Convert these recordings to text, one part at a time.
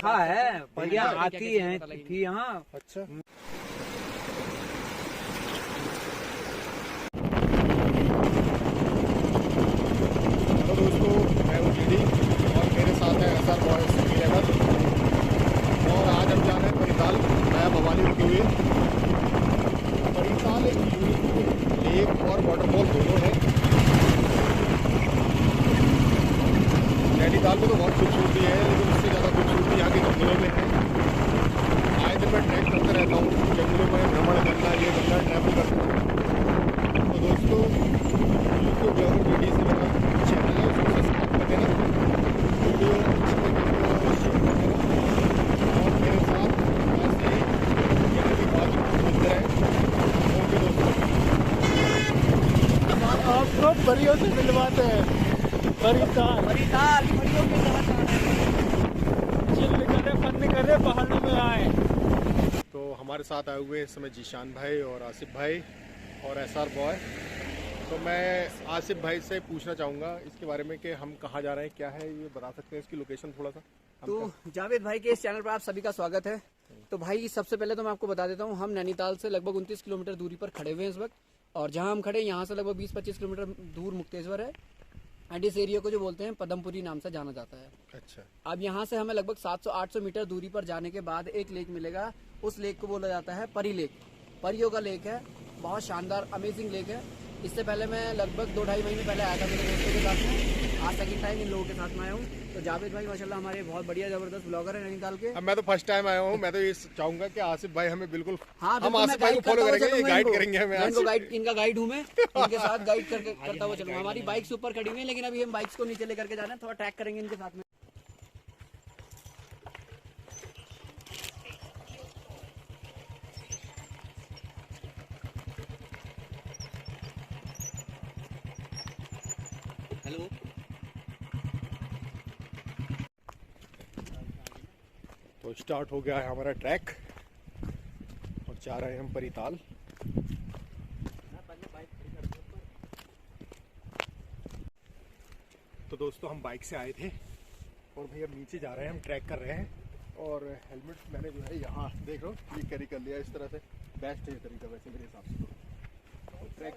देखा है, परियां आती हैं थी यहाँ। अच्छा, हेलो दोस्तों, मैं हूँ जीडी और मेरे साथ है SR बॉयज श्रीनगर। और आज हम जा रहे हैं परिताल, नया भवानी रुके हुए। परिताल एक यूनिक लेक और वाटरफॉल दोनों है। नैनीताल में तो बहुत खूबसूरती है, लेकिन उससे ज़्यादा खूबसूरती यहाँ के जंगलों में है। आए दिन मैं ट्रैक करते रहता हूँ, जंगलों में भ्रमण करना, ये करना, ट्रैवल करना। तो दोस्तों, यूट्यूब ब्लॉगर जीडी से मेरा चैनल है, उसको सब्सक्राइब कर देना, वीडियो अच्छी लगी तो शेयर कर देना और मेरे साथ ऐसे जितने भी बात मिलते रहे। ओके दोस्तों, आपको परियों से मिलवाते हैं। परिताल परिताल परियों के साथ चिल करे, फन करे, पहाड़ों में आए। तो हमारे साथ आए हुए इस समय जीशान भाई और आसिफ भाई और SR बॉय। तो मैं आसिफ भाई से पूछना चाहूँगा इसके बारे में कि हम कहाँ जा रहे हैं, क्या है, ये बता सकते हैं इसकी लोकेशन थोड़ा सा? तो जावेद भाई के इस चैनल पर आप सभी का स्वागत है। तो भाई सबसे पहले तो मैं आपको बता देता हूँ, हम नैनीताल से लगभग 29 किलोमीटर दूरी पर खड़े हुए हैं इस वक्त। और जहाँ हम खड़े यहाँ से लगभग 20-25 किलोमीटर दूर मुक्तेश्वर है। एंड इस एरिया को जो बोलते हैं पदमपुरी नाम से जाना जाता है। अच्छा, अब यहाँ से हमें लगभग 700-800 मीटर दूरी पर जाने के बाद एक लेक मिलेगा। उस लेक को बोला जाता है परी लेक। परियों का लेक है, बहुत शानदार अमेजिंग लेक है। इससे पहले मैं लगभग 2-2.5 महीने पहले आया था मेरे दोस्तों के साथ में। आज सेकंड टाइम इन लोगों के साथ में आया हूँ। तो जावेद भाई माशाल्लाह हमारे बहुत बढ़िया जबरदस्त ब्लॉगर है नैनीताल के। अब मैं तो फर्स्ट टाइम आया हूँ। मैं तो ये चाहूंगा कि आसिफ भाई हमें बिल्कुल, हाँ, हम आसिफ भाई को फॉलो करेंगे, ये गाइड करेंगे हमें। आज इनका गाइड हूँ मैं, इनके साथ गाइड करता हुआ चलूंगा। हमारी बाइक्स ऊपर खड़ी हुई है, लेकिन अभी हम बाइक्स को नीचे लेकर के जा रहे हैं, थोड़ा ट्रैक करेंगे इनके साथ में। हेलो, तो स्टार्ट हो गया है हमारा ट्रैक और जा रहे हैं हम परिताल। तो दोस्तों, हम बाइक से आए थे और भाई अब नीचे जा रहे हैं, हम ट्रैक कर रहे हैं। और हेलमेट मैंने जो है यहाँ देख लो ये कैरी कर लिया। इस तरह से बेस्ट है तरीका वैसे मेरे हिसाब से। तो ट्रैक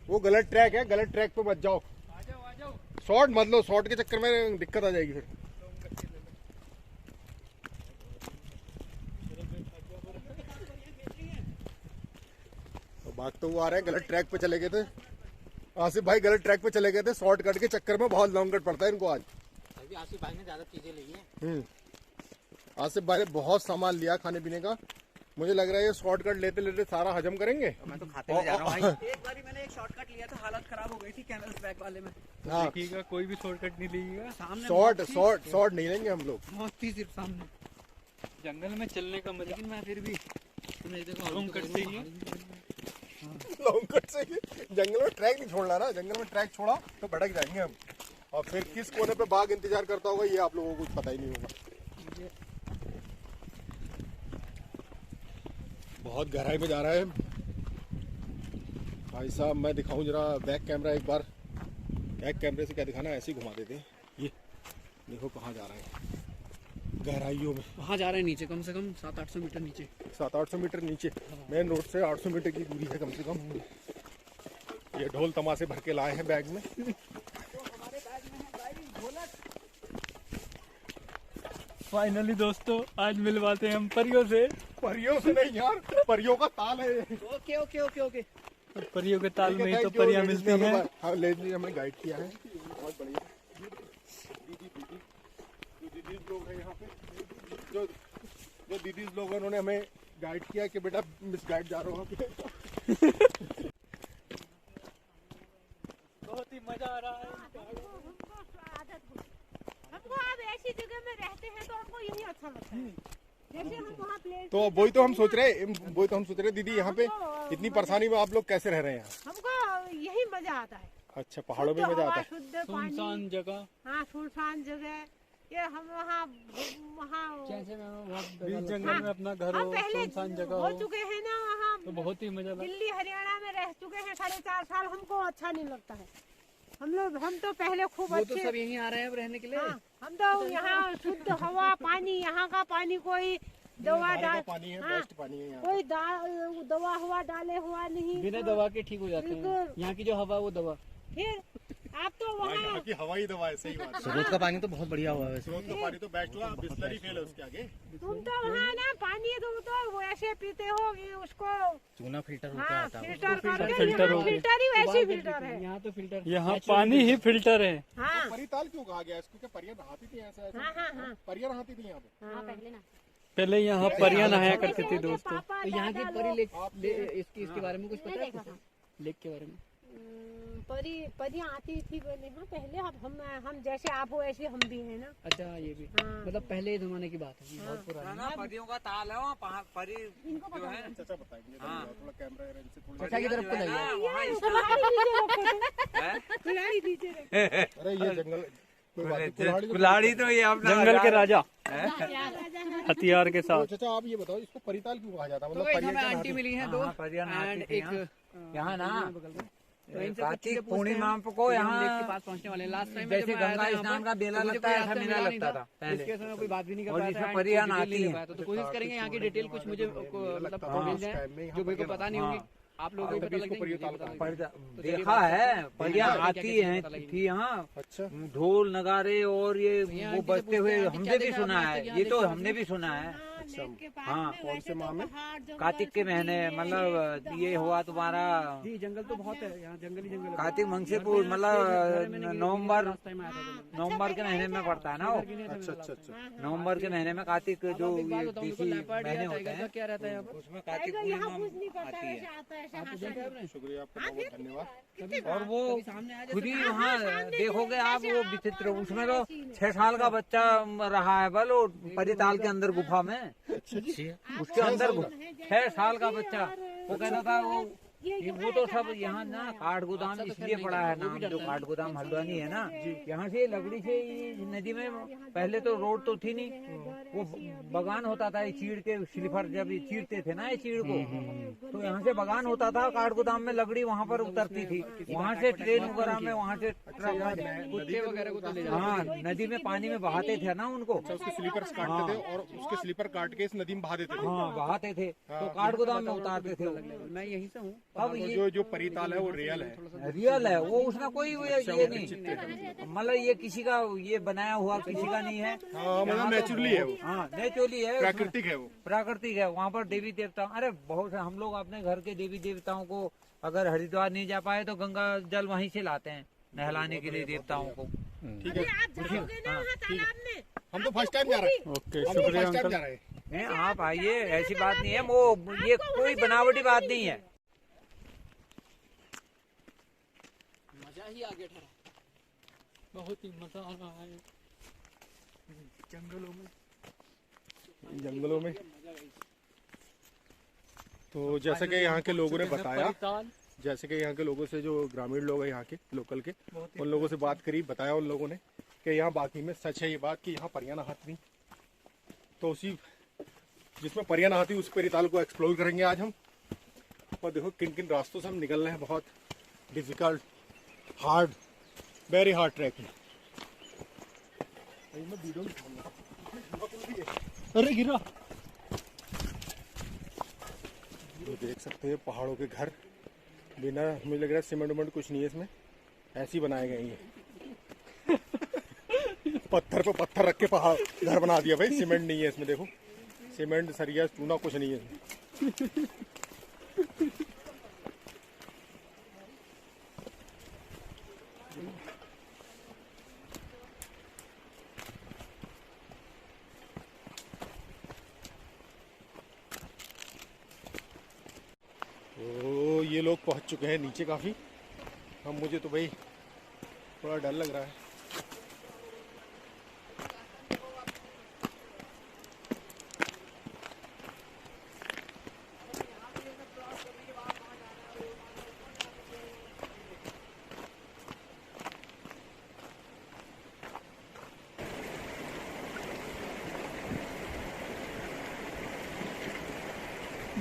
वो गलत ट्रैक है, गलत ट्रैक पे मत जाओ। आ जाओ। शॉर्ट मत लो, शॉर्ट के चक्कर में दिक्कत आ जाएगी फिर। तो भागते हुए आ रहे हैं, गलत ट्रैक पे चले गए थे आसिफ भाई, गलत ट्रैक पे चले गए थे। शॉर्टकट के चक्कर में बहुत लॉन्ग कट पड़ता है इनको आज। अभी आसिफ भाई ने ज्यादा चीजें ली है। आसिफ भाई ने बहुत सामान लिया खाने पीने का। मुझे लग रहा है ये शॉर्टकट लेते लेते सारा हजम करेंगे। मैं तो खाते हुए जा रहा हूँ भाई। एक बार मैंने एक शॉर्टकट लिया था, हालत खराब हो गई थी कैमल ट्रैक वाले में। हाँ, देखिएगा, कोई भी शॉर्टकट नहीं लीजिएगा। सामने शॉर्ट नहीं लेंगे हम लोग। मौत थी सिर्फ सामने। जंगल में चलने का मजा। लेकिन मैं फिर भी लॉन्ग कट से ही लॉन्ग कट से जंगल में ट्रैक नहीं छोड़ना ना। जंगल में ट्रैक छोड़ा तो भटक जाएंगे हम। और फिर किस कोने पे बाघ इंतजार करता होगा ये आप लोगों को कुछ पता ही नहीं होगा। बहुत गहराई में जा रहा है भाई साहब। मैं दिखाऊं जरा बैक कैमरा एक बार। बैक कैमरे से क्या दिखाना, ऐसे ही घुमा देते हैं। ये देखो कहाँ जा रहा है, गहराइयों में। वहाँ जा रहे हैं नीचे, कम से कम 700-800 मीटर नीचे। 700-800 मीटर नीचे, मेन रोड से 800 मीटर की दूरी है कम से कम। ये ढोल तमाशे भर के लाए हैं बैग में। फाइनली दोस्तों, आज मिलवाते हैं हम परियों से। परियों से नहीं यार, परियों का ताल है। Okay okay okay okay. परियों के ताल में ही तो परियां मिलती हैं। हाँ, लेडीज ने हमें गाइड किया है, बहुत बढ़िया। दीदी लोग हैं यहाँ पे, जो दीदी लोग हैं, उन्होंने हमें गाइड किया कि बेटा मिस गाइड जा रहा हूँ पे। बहुत ही मजा आ रहा है। हमको आप ऐसी जगह में रहते हैं तो हमको यही अच्छा लगता है। जैसे हम वहाँ प्लेट, तो वही तो हम सोच रहे दीदी, यहाँ पे इतनी परेशानी में आप लोग कैसे रह रहे हैं? हमको यही मजा आता है। अच्छा, पहाड़ों में शुद्ध मजा हवा, आता है। शुद्ध पानी। सुनसान जगह, हाँ, सुनसान जगह। ये हम वहाँ बीच जंगल में अपना घर हम हो, पहले सुनसान जगह हो हो चुके हैं ना वहाँ, तो बहुत ही मजा लगता दिल्ली हरियाणा में रह चुके हैं 4.5 साल। हमको अच्छा नहीं लगता है। हम तो पहले खूब वो तो अच्छे। सब यहीं आ रहे हैं अब रहने के लिए। हाँ, हम तो यहाँ शुद्ध हवा पानी, यहाँ का पानी कोई दवा धारे का डाल, पानी है, हाँ, बेस्ट पानी है यहाँ। कोई दवा हुआ डाले हुआ नहीं। बिना दवा के ठीक हो जाते हैं। बिल्कुल। यहाँ की जो हवा वो दवा। फिर आप तो हाँ, वहाँ यहाँ की हवा ही दवा है, सही बात है। स्रोत का पानी तो बहुत बढ़िया हुआ है वैसे। स्रोत का पानी तो बेस्ट हुआ, बिस्लरी फेल है उसके आगे। तुम तो वहाँ ना पानी तुम तो वो ऐसे पीते हो कि उसको, चूना फिल्टर होकर हाँ, आता है। फिल्टर करके। फिल्टर यहाँ हो गया। फिल्टर ही वैसी फिल्टर है। यहाँ तो फिल्टर, यहाँ पानी ही फिल्टर है। हाँ परिताल क्यों कहा गया इसको? क्या परियां नहाती थी ऐसा हाँ हाँ हाँ परियां नहाती थी यहाँ पे? हाँ। पहले यहाँ परियां नहाया करती थी दोस्तों। पापा तो यहाँ की दादा परी लोग- लेक इसके बारे में कुछ पता है आपको? लेक के बारे में परियां आती थी पहले। हाँ पहले अब हम जैसे आप हो ऐसे हम भी हैं ना। अच्छा, ये भी हाँ। मतलब पहले जमाने की बात है, बहुत पुरानी। परियों का ताल है वहाँ, परी जो है चाचा बताएंगे थोड़ा कैमरा रेंज से थोड़ा। अच्छा की तरफ को जाइए। खिलाड़ी नीचे रखो। अरे ये जंगल कोई बात नहीं, कुल्हाड़ी तो- कुल्हाड़ी तो ये अपना जंगल के राजा राजा हथियार के तो साथ। चाचा आप ये बताओ इसको परिताल क्यों कहा जाता है? तो मतलब वही परियां हमें क्या आंटी नहाती- मिली हैं दो हाँ, परियां नहाती एंड थी एक यहाँ ना बगल में। तो इनसे कुछ कार्तिक चीजें पूछते पूर्णिमा हैं। को फिर हम यहाँ लेक के पास पहुंचने वाले हैं। लास्ट टाइम जैसे गंगा स्नान का बेला लगता है, ऐसा मेला लगता था पहले। इसके समय कोई बात भी नहीं कर और पाया इसमें था, परियां and आती डिटेल नहीं ले हैं। पाया था। तो कोशिश करेंगे यहाँ की डिटेल कुछ मुझे मतलब लगता था मिल उस जाए टाइम में यहाँ जो मेरे को परियां पता नहीं होगी। आप लोगों को भी पता लग इसको जाएगी, परिताल मुझे पता कहा लग जाएगी। देखा है परियां क्या-क्या आती चीज़ें हैं पता लगेंगी। थी यहाँ, अच्छा ढोल नगारे और ये भैया, वो आंटी से बजते हुए पूछते हैं, आंटी हमने क्या भी देखा सुना आपने? है, क्या ये तो देखा हमने भी सुना है। लेक के पास हाँ, में कौन वैसे से तो माह में? पहाड़, जंगल कार्तिक के सब महीने भी है। मतलब ये हुआ तुम्हारा जी, जंगल तो बहुत है यहाँ, जंगली जंगल है। कार्तिक मंगसीपुर घर में मतलब मैंने गिरी- नवंबर लास्ट टाइम आया था जब मैं। नवंबर के महीने में पड़ता है ना वो। अच्छा अच्छा अच्छा। नवंबर के महीने में कार्तिक जो अब एक बात ये बताऊं, देसी उनको leopard या महीने होते tiger का हैं क्या रहता है यहाँ पर? उसमें कार्तिक टाइगर यहाँ कुछ नहीं पूर्णिमा करता आती है, ऐसे है। आता है, ऐसे आपको हाथ देखा है आपने? शुक्रिया आपका, बहुत धन्यवाद। और वो कभी सामने आया खुद ही जैसे- वहाँ देखोगे आप, वो विचित्र, उसमें तो 6 साल का बच्चा रहा है बल वो परिताल के अंदर गुफा में, उसके अंदर 6 साल का बच्चा। वो कहता था वो तो सब यहाँ ना काठ गोदाम इसलिए पड़ा है नाम, जो काठ गोदाम हल्द्वानी है ना, यहाँ से लकड़ी से ये नदी में पहले तो रोड तो थी नहीं, वो बगान होता था, ये चीड़ के स्लीपर जब ये चीरते थे ना ये चीड़ को, तो यहाँ से बगान होता था, काठ गोदाम में लकड़ी वहाँ पर उतरती थी, वहाँ से ट्रेन वगैरह में, वहाँ से ट्रक, कुत्ते वगैरह को तो ले जाते हाँ नदी में पानी में बहाते थे ना उनको। उसके स्लीपर्स काटते थे और उसके स्लीपर काट के इस नदी में बहा देते थे। हाँ बहाते थे, तो काठ गोदाम में उतारते थे वो। मैं यहीं से हूँ। अब ये जो जो परिताल है वो रियल है। रियल है वो, उसमें कोई ये नहीं, मतलब ये किसी का ये बनाया हुआ किसी का नहीं है। हाँ मतलब नेचुरली है वो, हाँ नेचुरली है, प्राकृतिक है वो। प्राकृतिक है। वहाँ पर देवी देवता, अरे बहुत से हम लोग अपने घर के देवी देवताओं को अगर हरिद्वार नहीं जा पाए तो गंगा जल वहीं से लाते हैं नहलाने के लिए देवताओं को। ठीक है, आप जाओगे ना वहाँ तालाब में, हम तो फर्स्ट टाइम जा रहे हैं। ओके, हम तो शुक्रिया फर्स्ट टाइम अंकल। जा रहे हैं। नहीं आप आइए, ऐसी बात नहीं है, वो ये कोई बनावटी बात नहीं है। मजा ही आगे ठहरा। बहुत ही मजा आ रहा है जंगलों में। जंगलों में तो जैसे कि यहाँ के लोगों ने बताया, परिताल जैसे कि यहाँ के लोगों से, जो ग्रामीण लोग हैं यहाँ के लोकल के, उन लोगों से बात करी, बताया उन लोगों ने कि यहाँ बाकी में सच है ये बात कि यहाँ परियां नहाती थी। तो उसी जिसमें परियां नहाती उस परिताल को एक्सप्लोर करेंगे आज हम। और देखो किन किन रास्तों से हम निकल रहे हैं, बहुत difficult, hard, very hard track है। अरे गिरा। ये देख सकते हैं पहाड़ों के घर, बिना, मुझे लग रहा है सीमेंट उमेंट कुछ नहीं है इसमें, ऐसे ही बनाए गए हैं। पत्थर पे पत्थर रख के पहाड़ घर बना दिया भाई, सीमेंट नहीं है इसमें। देखो सीमेंट सरिया चूना कुछ नहीं है इसमें। तो ये लोग पहुंच चुके हैं नीचे काफी। अब मुझे तो भाई थोड़ा डर लग रहा है।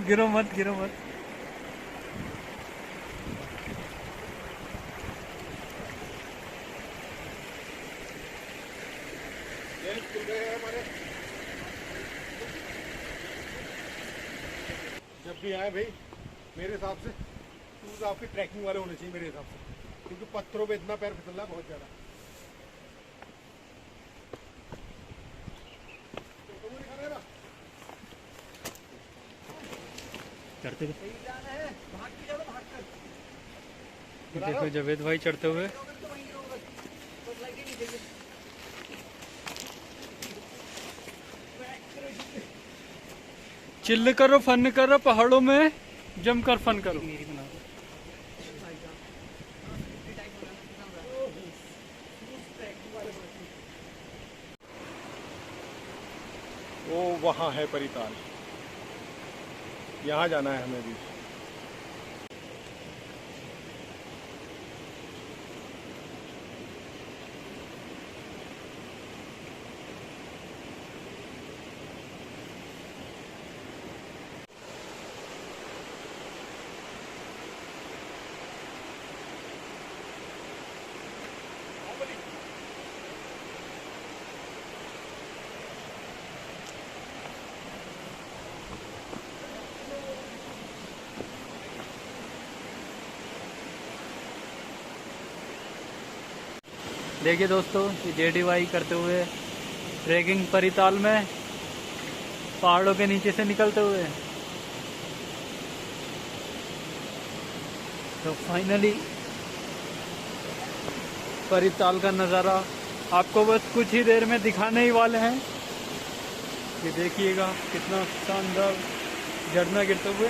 गिरो मत गिरो मत। जब भी आए भाई मेरे हिसाब से शूज आपके ट्रैकिंग वाले होने चाहिए मेरे हिसाब से, क्योंकि पत्थरों पे इतना पैर फिसलना बहुत ज्यादा। चढ़ते देखो जावेद भाई चढ़ते हुए। चिल्ल करो, फन करो, पहाड़ों में जमकर फन करो। वो वहाँ है परिताल, यहाँ जाना है हमें भी। देखिए दोस्तों, ये JDY करते हुए ट्रैकिंग परिताल में पहाड़ों के नीचे से निकलते हुए। तो फाइनली परिताल का नज़ारा आपको बस कुछ ही देर में दिखाने ही वाले हैं। ये देखिएगा कितना शानदार झरना गिरते हुए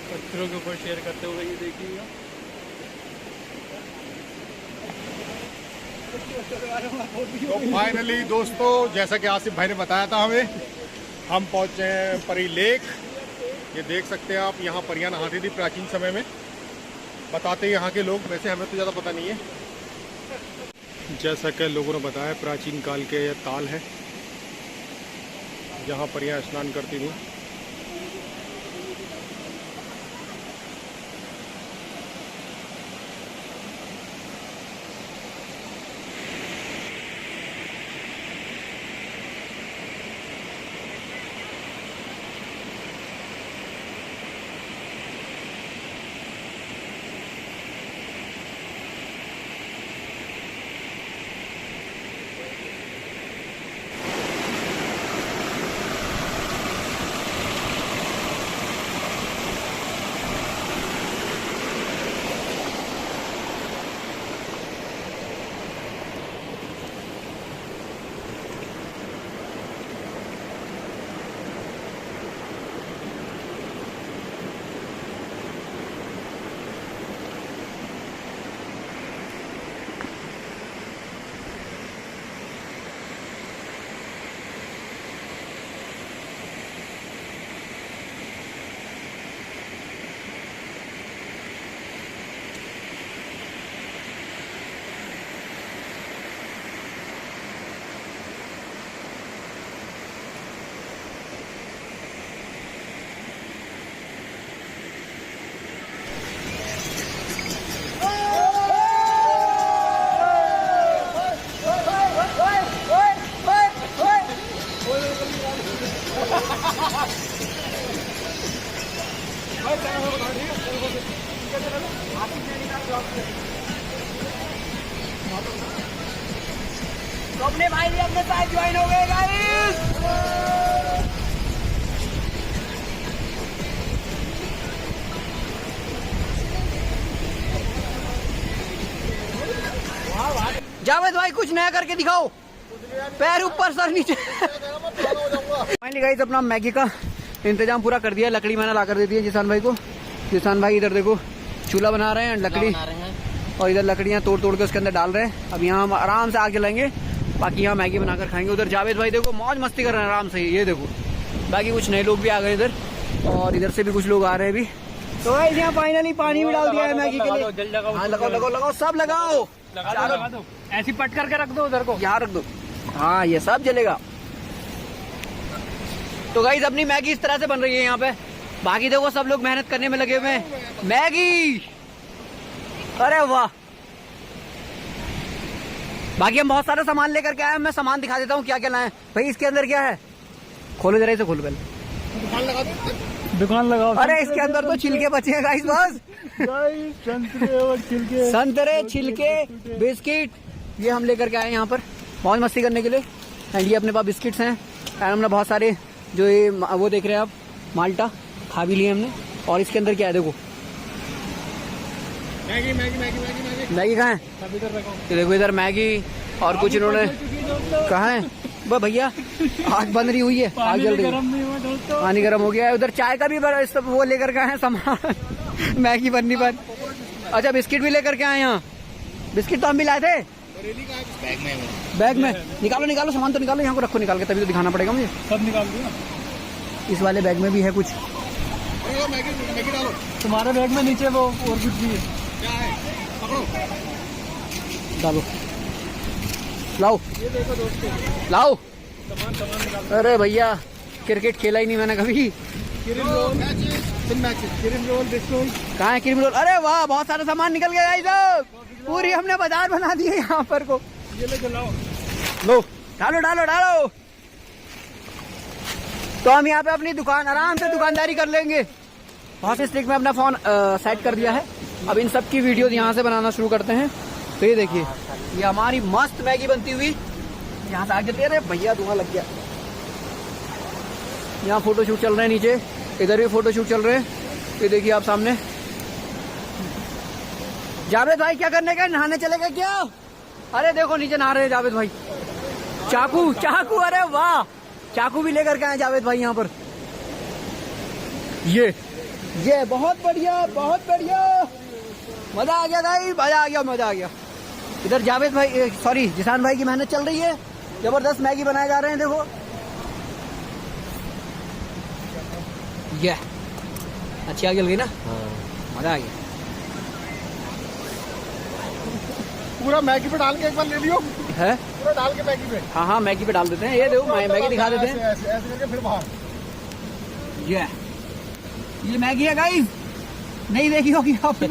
पत्थरों के ऊपर शेयर करते हुए। ये देखिएगा तो फाइनली दोस्तों, जैसा कि आसिफ भाई ने बताया था हमें, हम पहुंचे हैं परी लेक। ये देख सकते हैं आप, यहाँ परियां नहाती थी प्राचीन समय में, बताते हैं यहाँ के लोग, वैसे हमें तो ज़्यादा पता नहीं है। जैसा कि लोगों ने बताया, प्राचीन काल के यह ताल है जहाँ परियां स्नान करती थी। तो अपने भाई भी अपने साथ ज्वाइन हो गए गाइस। जावेद भाई कुछ नया करके दिखाओ, पैर ऊपर सर नीचे। फाइनली गाइस अपना मैगी का इंतजाम पूरा कर दिया, लकड़ी मैंने ला कर दे दी है जिसान भाई को। जिसान भाई इधर देखो चूल्हा बना रहे हैं, लकड़ी और इधर लकड़ियां तोड़ तोड़ के उसके अंदर डाल रहे हैं। अब यहाँ हम आराम से आग जलाएंगे, बाकी यहाँ मैगी बनाकर खाएंगे। उधर जावेद भाई देखो मौज मस्ती कर रहे हैं आराम से, ये देखो। बाकी कुछ नए लोग भी आ गए इधर, और इधर से भी कुछ लोग आ रहे हैं अभी। तो गाइस यहाँ फाइनली पानी भी डाल दिया है मैगी के लिए। हाँ लगाओ लगाओ लगाओ, सब लगाओ, लगा दो, ऐसी पट करके रख दो उधर को, यहाँ रख दो। हाँ ये सब जलेगा। तो गाइस अपनी मैगी इस तरह से बन रही है यहाँ पे। बाकी देखो सब लोग मेहनत करने में लगे हुए हैं। मैगी, अरे वाह। बाकी हम बहुत सारा सामान लेकर के आए हैं, मैं सामान दिखा देता हूँ क्या क्या लाए हैं। भाई इसके अंदर क्या है, खोलो जरा इसे, खोलो पहले। दुकान लगा दो, दुकान लगाओ। अरे इसके अंदर तो छिलके बचे हैं गाइस, बस संतरे और छिलके, संतरे, छिलके, बिस्किट, ये हम लेकर के आए हैं यहाँ पर मौज मस्ती करने के लिए। एंड ये अपने पास बिस्किट्स हैं एंड हमने बहुत सारे जो ये वो देख रहे हैं आप, माल्टा खा भी लिए हमने। और इसके अंदर क्या है देखो, Maggi Maggi Maggi Maggi Maggi Maggi कहाँ है, ये देखो इधर मैगी और कुछ इन्होंने कहाँ है। बस भैया आग बन रही हुई है, आग जल रही है, पानी गर्म हो गया है। उधर चाय का भी सब वो लेकर के आए हैं सामान मैगी बनने पर। अच्छा बिस्किट भी लेकर के आए यहाँ, बिस्किट तो हम भी लाए थे बैग में। निकालो निकालो सामान तो निकालो, यहाँ को रखो निकाल के, तभी तो दिखाना पड़ेगा मुझे। सब निकाल दिया। इस वाले बैग में भी है कुछ, मैगी मैगी डालो। तुम्हारे बैग में नीचे वो और कुछ भी है। क्या है, पकड़ो। डालो, लाओ ये देखो दोस्तों, लाओ। सामान निकाल। अरे भैया क्रिकेट खेला ही नहीं मैंने कभी। Cream roll, cream roll, biscuit. कहाँ है क्रीम रोल, अरे वाह बहुत सारा सामान निकल गया गाइस, पूरी हमने बाजार बना दी है यहाँ पर को। ये ले चलाओ, लो डालो डालो डालो। तो हम यहाँ पे अपनी दुकान आराम से दुकानदारी कर लेंगे। बहुत स्ट्रिक्ट में अपना फोन सेट कर दिया है। अब इन सब की वीडियो यहाँ से बनाना शुरू करते हैं। तो ये देखिए, ये हमारी मस्त मैगी बनती हुई यहाँ से आगे। अरे भैया धुआं लग गया। यहाँ फोटोशूट चल रहे हैं नीचे, इधर भी फोटोशूट चल रहे हैं। ये देखिए आप सामने। जावेद भाई क्या करने का, नहाने चलेगा क्या? अरे देखो नीचे नहा रहे हैं जावेद भाई। चाकू चाकू, अरे वाह, चाकू भी लेकर के आए जावेद भाई यहाँ पर। ये बहुत बढ़िया बहुत बढ़िया, मजा आ गया भाई, मजा आ गया मजा आ गया। इधर जावेद भाई सॉरी जिसान भाई की मेहनत चल रही है, जबरदस्त मैगी बनाए जा रहे हैं। देखो ये अच्छी आग जल गई ना, मजा आ गया। पूरा मैगी पे डाल के एक बार ले लियो, है पूरा डाल के मैगी पे। हाँ हाँ मैगी पे डाल देते हैं। ये देखो मैगी दिखा देते हैं। ऐसे ऐसे करके फिर बाहर। ये मैगी है गाइस, नहीं देखी होगी आपने।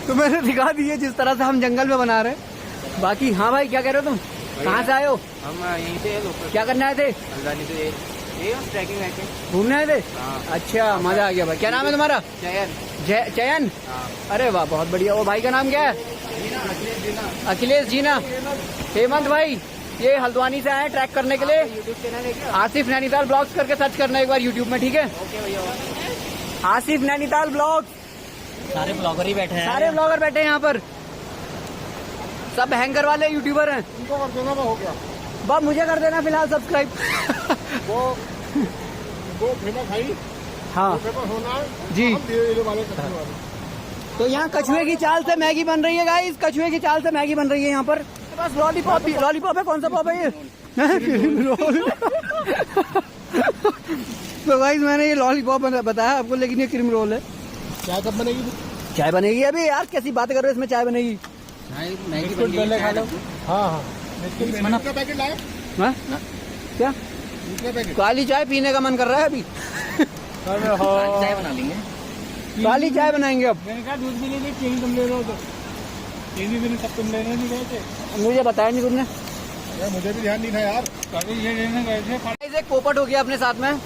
तो मैंने दिखा दी है जिस तरह से हम जंगल में बना रहे हैं। बाकी हाँ भाई क्या कह रहे हो तुम, कहाँ से आए हो? हम यहीं से क्या करने आए थे? हल्द्वानी से ये ट्रैकिंग वैकिंग। घूमने आए थे? हाँ। अच्छा मजा आ गया भाई। क्या नाम है तुम्हारा? चयन। चयन। अरे वाह बहुत बढ़िया। वो भाई का नाम क्या है? अखिलेश जीना। हेमंत भाई ये हल्द्वानी से आए ट्रैक करने के लिए। यूट्यूब चैनल है क्या? आसिफ नैनीताल ब्लॉग्स करके सर्च करना एक बार यूट्यूब में, ठीक है? ओके भैया। आसिफ नैनीताल ब्लॉग्स। सारे ब्लॉगर ही बैठे हैं। सारे ब्लॉगर बैठे हैं यहाँ पर, सब हैंगर वाले यूट्यूबर हैं। इनको कर देना, हो गया। बस मुझे कर देना फिलहाल सब्सक्राइब। वो फेमस भाई, हाँ फेमस होना है जी। हम ये वाले करने वाले। तो यहाँ कछुए की चाल से मैगी बन रही है गाइस, कछुए की चाल से मैगी बन रही है यहाँ पर। बस लॉलीपॉप भी, लॉलीपॉप है, कौन सा पॉप है ये? तो गाइस मैंने ये लॉलीपॉप बताया आपको, लेकिन ये क्रीम रोल है। चाय कब बनेगी? चाय बनेगी अभी यार, कैसी बात कर रहे हो, इसमें चाय बनेगी। मैगी बन गई है। हाँ हाँ। कितना पैकेट लाए? हाँ? क्या कितना पैकेट? काली चाय पीने का मन कर रहा है अभी। चाय बना लेंगे। काली चाय बनाएंगे अब। मैंने कहा दूध भी ले ली, चीनी तुम ले लो। तो चीनी भी सब तुम लेने नहीं गए थे। मुझे बताया नहीं तुमने। यार मुझे भी ध्यान नहीं था यार। कभी ये लेने गए थे। गाइस एक पोपट हो गया अपने साथ में,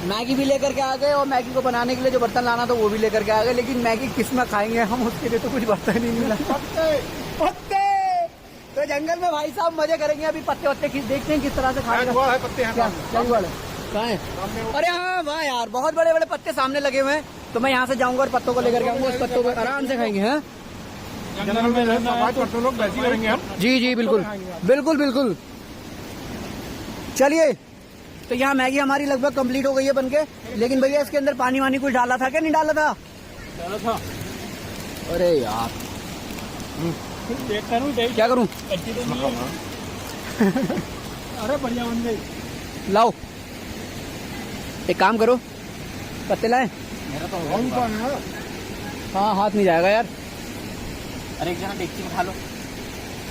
मैगी भी लेकर के आ गए और मैगी को बनाने के लिए जो बर्तन लाना था वो भी लेकर के आ गए। लेकिन मैगी किस में खाएंगे हम, उसके लिए तो कुछ बर्तन नहीं मिला। पत्ते तो जंगल में भाई साहब मजे करेंगे। अभी पत्ते वत्ते देखते हैं किस तरह से खाएंगे। हुआ है पत्ते हैं क्या सामने। क्या हुआ है? कहाँ है? अरे हाँ वाह यार, बहुत बड़े बड़े पत्ते सामने लगे हुए हैं। तो मैं यहाँ से जाऊंगा और पत्तों को लेकर के आऊंगा, उस पत्तों को आराम से खाएंगे। हैं जंगल में रहना है तो लोग वैसे ही करेंगे हम। जी जी बिल्कुल बिल्कुल बिल्कुल। चलिए तो यहाँ मैगी हमारी लगभग कंप्लीट हो गई है बनके। लेकिन भैया इसके अंदर पानी वानी कुछ डाला था क्या, नहीं डाला था? डाला था। अरे यार चेक करूँ क्या करूँ? अच्छी तो नहीं है। अरे बढ़िया बन गई। लाओ एक काम करो, पत्ते लाए। मेरा तो कौन सा है? हाँ हाथ नहीं जाएगा यार। अरे एक जना डेगची में खा लो।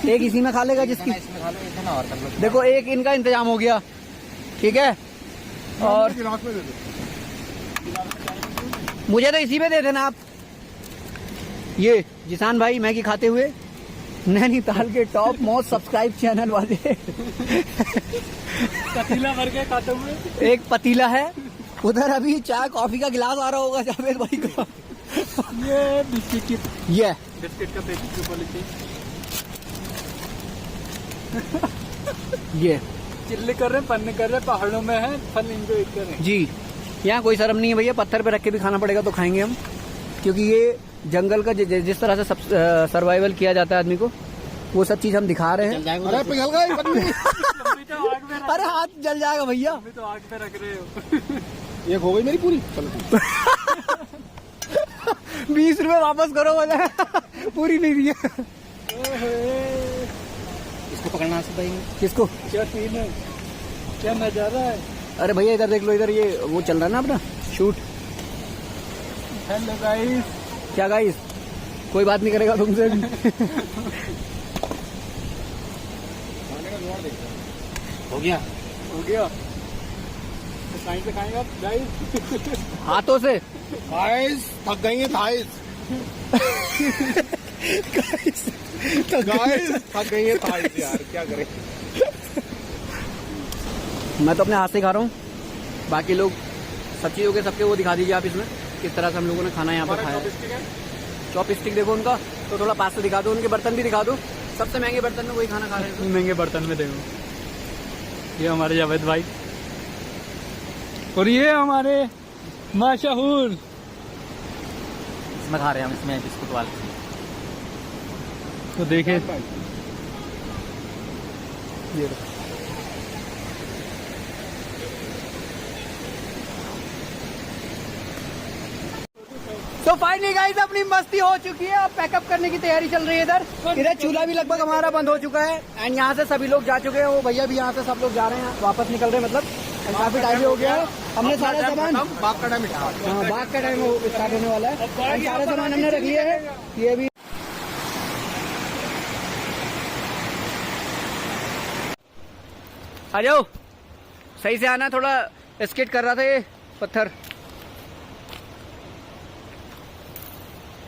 एक इसी में खा लेगा जिसकी। इसमें खा लो, एक ना और कर लो। देखो एक इनका इंतजाम हो गया, ठीक है, और गिलास में दे दो। मुझे तो इसी में दे देना आप। ये जिसान भाई मैगी खाते हुए नैनीताल के टॉप मोस्ट सब्सक्राइब चैनल वाले पतीला भर के खाते हुए। एक पतीला है उधर, अभी चाय कॉफी का गिलास आ रहा होगा जावेद भाई का। ये बिस्किट की, ये बिस्किट का पैकेट की क्वालिटी। ये चिल्ली कर रहे हैं, फन कर रहे हैं, पहाड़ों में है, फन एंजॉय कर रहे हैं। जी, यहाँ कोई शर्म नहीं है भैया, पत्थर पे रख के भी खाना पड़ेगा तो खाएंगे हम, क्योंकि ये जंगल का जिस तरह से सर्वाइवल किया जाता है आदमी को, वो सब चीज हम दिखा रहे हैं। अरे पिघल गई पत्नी। अभी तो आग में अरे हाथ जल जाएगा भैया। अभी तो आग पे रख रहे हो। ये हो गई मेरी पूरी। चलो 20 रुपए वापस करो बोले। पूरी नहीं दी है। इसको पकड़ना आसिफ भाई। किसको? क्या सीन है, क्या नजारा है। अरे भैया इधर देख लो, इधर ये वो चल रहा है ना अपना शूट। Hello guys. क्या गाइस? कोई बात नहीं करेगा तुमसे। हो गया। हो गया, तो साइड से खाएंगे आप गाइस। हाथों से। गाइस थक गई है थाइस। गाइस गाइस थक गई है थाइस यार, क्या करें। मैं तो अपने हाथ से खा रहा हूँ, बाकी लोग सब चीज़ों के सबके वो दिखा दीजिए आप इसमें किस तरह से हम लोगों ने खाना यहाँ पर खाया है। चॉप स्टिक देखो उनका, तो थोड़ा पास से दिखा दो, उनके बर्तन भी दिखा दो। सबसे महंगे बर्तन में वही खाना खा रहे हैं। महंगे बर्तन में देखो, ये हमारे जावेद भाई और ये हमारे मशहूर। इसमें खा रहे हैं हम, इसमें बिस्कुट वाले। तो देखे ये तो फाइनली गाइस अपनी मस्ती हो चुकी है, अब पैकअप करने की तैयारी चल रही है। इधर चूल्हा भी लगभग हमारा बंद हो चुका है एंड यहाँ से सभी लोग जा चुके हैं। वो भैया भी यहाँ से सब लोग जा रहे हैं, वापस निकल रहे हैं, मतलब काफी टाइम भी हो गया है। हमने सारा सामान, बाप का टाइम हाँ बाग का टाइम स्टार्ट होने वाला है, एंड सारा सामान हमने रख लिया है। ये भी आ जाओ, सही से आना, थोड़ा स्केट कर रहा था ये पत्थर।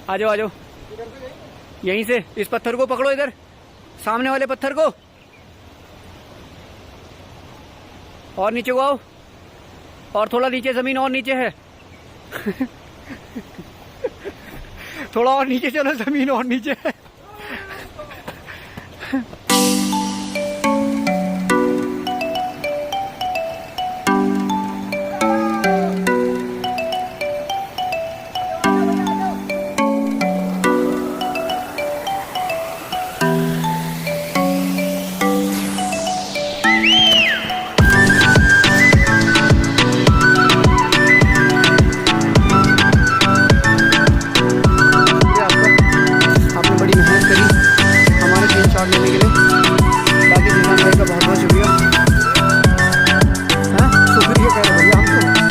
आ जाओ आ जाओ, यहीं से इस पत्थर को पकड़ो, इधर सामने वाले पत्थर को, और नीचे को आओ, और थोड़ा नीचे, जमीन और नीचे है। थोड़ा और नीचे चलो, जमीन और नीचे है। लेने के लिए बाकी जिसान भाई का बहुत बहुत शुक्रिया। हाँ शुक्रिया कह रहे भैया हमको।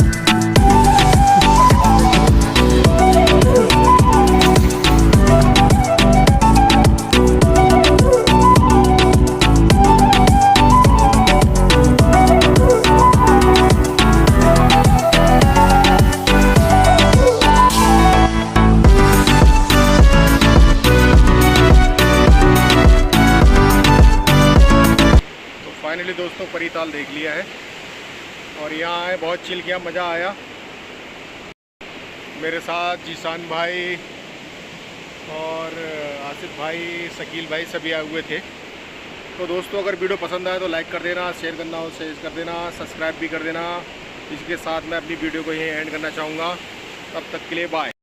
फाइनली दोस्तों परिताल देख लिया है और यहाँ आए, बहुत चिल किया, मज़ा आया। मेरे साथ जिसान भाई और आसिफ भाई, शकील भाई सभी आए हुए थे। तो दोस्तों अगर वीडियो पसंद आए तो लाइक कर देना, शेयर करना हो शेयर कर देना, सब्सक्राइब भी कर देना। इसके साथ मैं अपनी वीडियो को यहीं एंड करना चाहूँगा। तब तक के लिए बाय।